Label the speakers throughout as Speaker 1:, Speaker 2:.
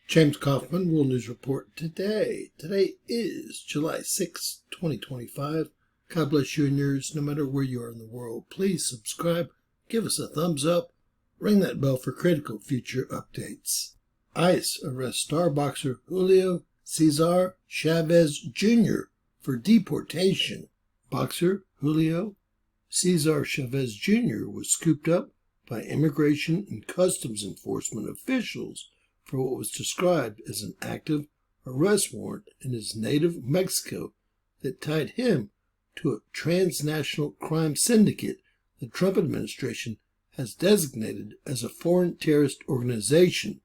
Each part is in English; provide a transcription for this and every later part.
Speaker 1: James Kaufman, World News Report today. Today is July 6, 2025. God bless you and yours, no matter where you are in the world. Please subscribe, give us a thumbs up, ring that bell for critical future updates. ICE arrests star boxer Julio César Chávez Jr. for deportation. Boxer Julio César Chávez Jr. was scooped up by immigration and customs enforcement officials for what was described as an active arrest warrant in his native Mexico that tied him to a transnational crime syndicate the Trump administration has designated as a foreign terrorist organization.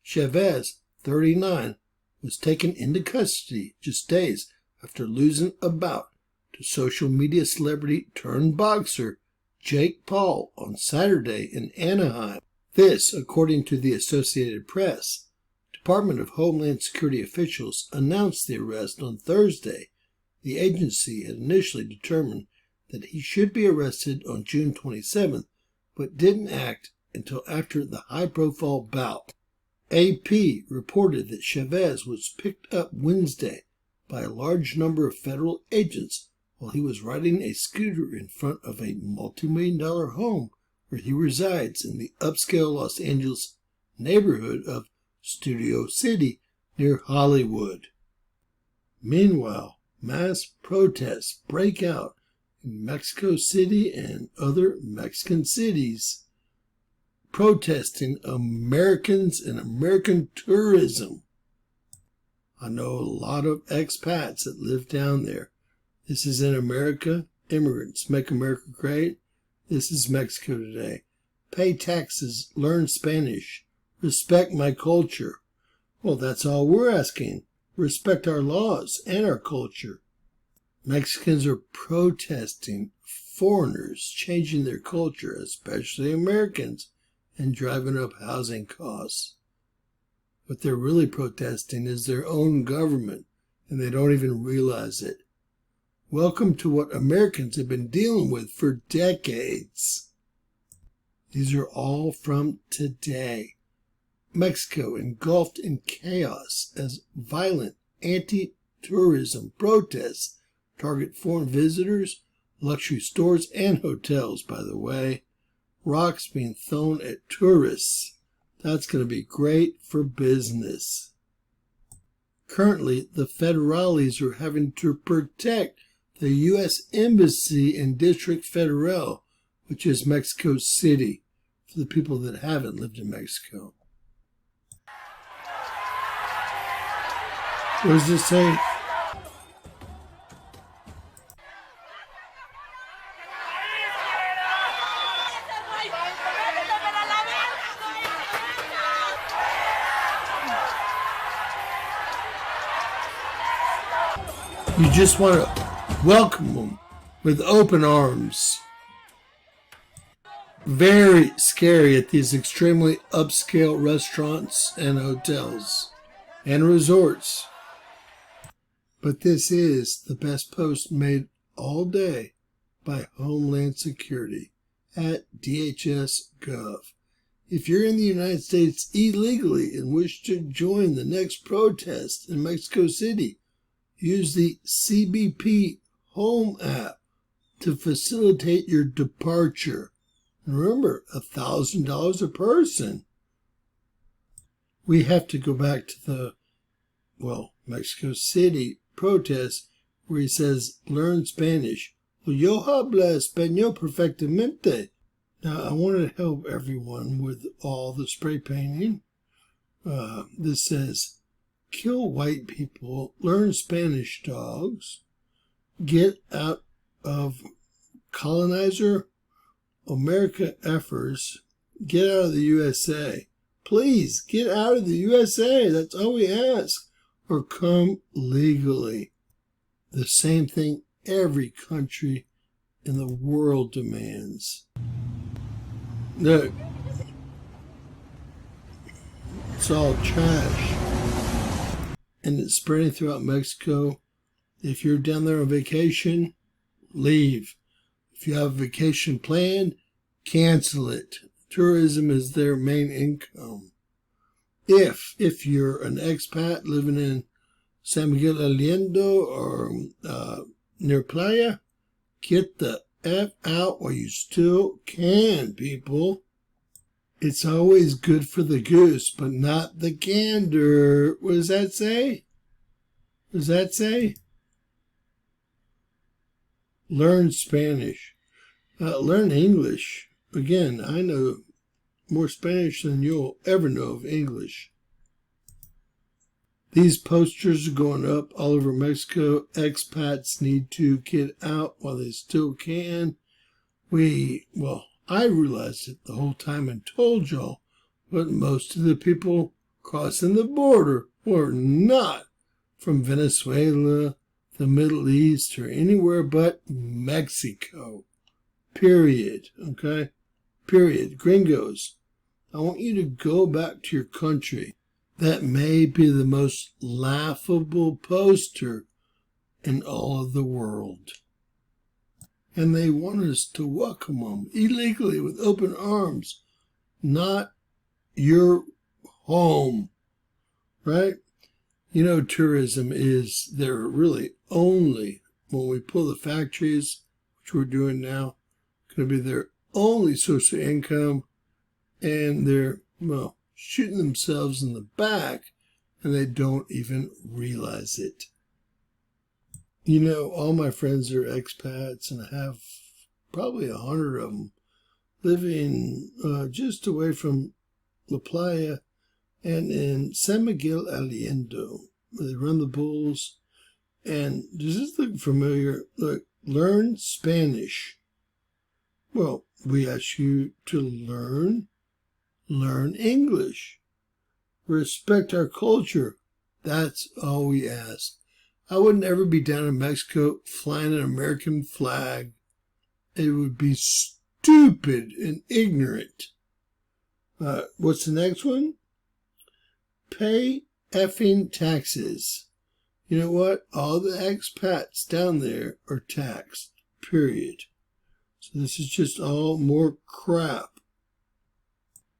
Speaker 1: Chavez, 39, was taken into custody just days after losing a bout to social media celebrity turned boxer Jake Paul on Saturday in Anaheim. This, according to the Associated Press. Department of Homeland Security officials announced the arrest on Thursday. The agency had initially determined that he should be arrested on June 27th, but didn't act until after the high-profile bout. AP reported that Chavez was picked up Wednesday by a large number of federal agents while he was riding a scooter in front of a multi-million-dollar home where he resides in the upscale Los Angeles neighborhood of Studio City near Hollywood. Meanwhile, mass protests break out in Mexico City and other Mexican cities, protesting Americans and American tourism. I know a lot of expats that live down there. This is in America. Immigrants make America great. This is Mexico today. Pay taxes, learn Spanish, respect my culture. Well, that's all we're asking. Respect our laws and our culture. Mexicans are protesting foreigners changing their culture, especially Americans, and driving up housing costs. What they're really protesting is their own government, and they don't even realize it. Welcome to what Americans have been dealing with for decades. These are all from today. Mexico engulfed in chaos as violent anti-tourism protests target foreign visitors, luxury stores, and hotels, by the way. Rocks being thrown at tourists. That's going to be great for business. Currently, the federales are having to protect the U.S. Embassy in District Federal, which is Mexico City, for the people that haven't lived in Mexico. What does this say? You just want to welcome them with open arms. Very scary at these extremely upscale restaurants and hotels and resorts. But this is the best post made all day by Homeland Security at DHS.gov. If you're in the United States illegally and wish to join the next protest in Mexico City, use the CBP Home app to facilitate your departure. And remember, $1,000 a person. We have to go back to the, Mexico City protest where he says, learn Spanish. Well, yo habla español perfectamente. Now, I want to help everyone with all the spray painting. This says, kill white people, learn Spanish, dogs, get out of colonizer America effers, get out of the USA. Please, get out of the USA. That's all we ask. Or come legally. The same thing every country in the world demands. Look, it's all trash. And it's spreading throughout Mexico. If you're down there on vacation, leave. If you have a vacation planned, cancel it. Tourism is their main income. if you're an expat living in San Miguel Allende or near Playa, get the F out while you still can, people. It's always good for the goose, but not the gander. What does that say? What does that say? Learn Spanish. Learn English. Again, I know more Spanish than you'll ever know of English. These posters are going up all over Mexico. Expats need to get out while they still can. I realized it the whole time and told y'all, but most of the people crossing the border were not from Venezuela, the Middle East, or anywhere but Mexico. Period. Okay? Period. Gringos, I want you to go back to your country. That may be the most laughable poster in all of the world. And they want us to welcome them illegally with open arms. Not your home. Right? You know, tourism is there really only, when we pull the factories, which we're doing now, going to be their only source of income. And they're, shooting themselves in the back, and they don't even realize it. You know, all my friends are expats, and I have probably 100 of them living just away from La Playa and in San Miguel Allende. They run the bulls, and does this look familiar? Look, learn Spanish. Well, we ask you to learn English. Respect our culture. That's all we ask. I wouldn't ever be down in Mexico flying an American flag. It would be stupid and ignorant. What's the next one? Pay effing taxes. You know what? All the expats down there are taxed. Period. So this is just all more crap.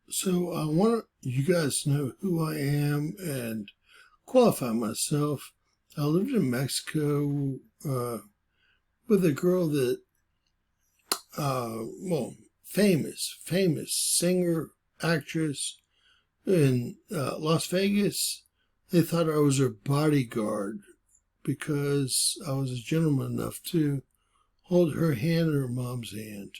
Speaker 1: So I want you guys to know who I am and qualify myself. I lived in Mexico with a girl that, famous singer, actress in Las Vegas. They thought I was her bodyguard because I was a gentleman enough to hold her hand in her mom's hand.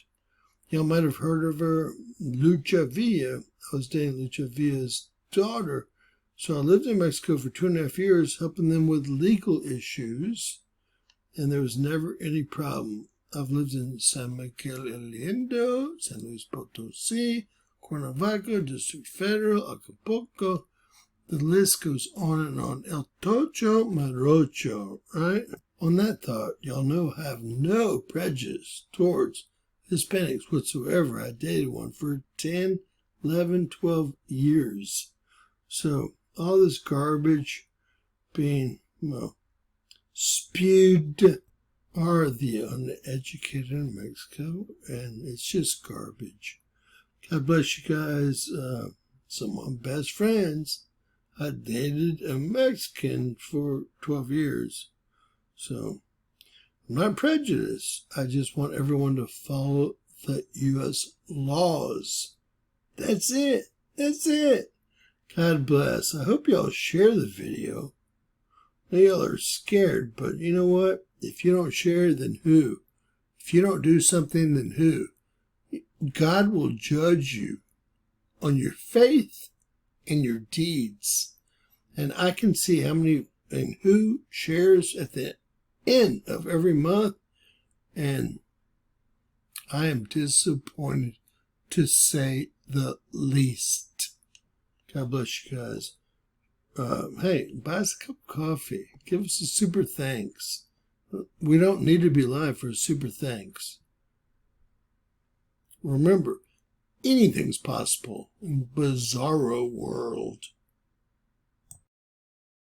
Speaker 1: Y'all might have heard of her, Lucha Villa. I was dating Lucha Villa's daughter. So I lived in Mexico for 2.5 years, helping them with legal issues, and there was never any problem. I've lived in San Miguel Allende, San Luis Potosí, Cuernavaca, District Federal, Acapulco. The list goes on and on. El Tocho Morocho, right? On that thought, y'all know I have no prejudice towards Hispanics whatsoever. I dated one for 10, 11, 12 years. So all this garbage being, spewed are the uneducated in Mexico, and it's just garbage. God bless you guys. Some of my best friends, I dated a Mexican for 12 years. So I'm not prejudiced. I just want everyone to follow the U.S. laws. That's it. That's it. God bless. I hope y'all share the video. I know y'all are scared, but you know what? If you don't share, then who? If you don't do something, then who? God will judge you on your faith and your deeds. And I can see how many and who shares at the end of every month. And I am disappointed, to say the least. God bless you guys. Hey, buy us a cup of coffee. Give us a super thanks. We don't need to be live for a super thanks. Remember, anything's possible in bizarro world.